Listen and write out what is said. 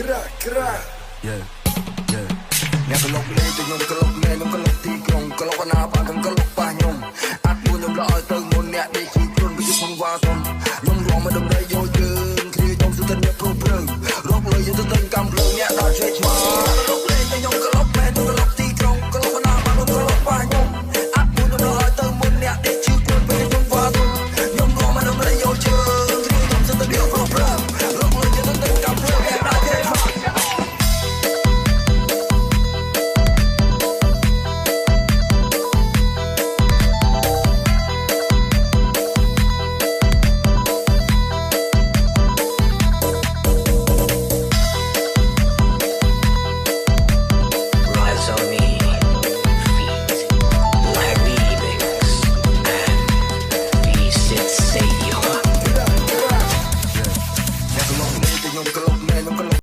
Yeah yeah អ្នកក៏លោកលេងទៅខ្ញុំក៏លោកលេងខ្ញុំក៏លោកទីក្រុងក៏លោកណាបានខ្ញុំក៏លោកប៉ះខ្ញុំអាចមួយខ្ញុំរកឲ្យទៅមុនអ្នកដេកជីខ្លួនវាជាផងវ៉ាសុំខ្ញុំរងមកដំណេ